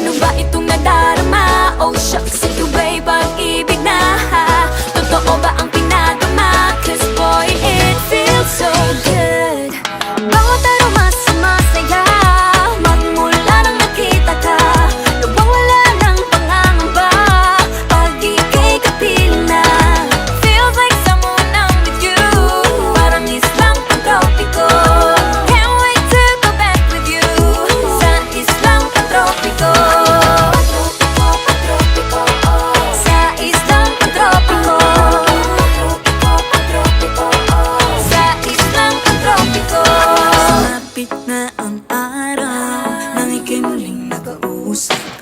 Ano ba itong nadarama? Oh shucks, ito ba'y pag-ibig na? Totoo ba ang pinadama? Cause boy, it feels so good. Bawat aroma sumasaya, magmula nang nakita ka. Nawawala ng pangangamba pag ika'y kapiling na. Feels like someone I'm with you, parang islang pantropiko. Can't wait to go back with you sa islang pantropiko. Sa islang pantropiko. Sa islang pantropiko. Sumapit na ang araw nang ika'y muling nakausap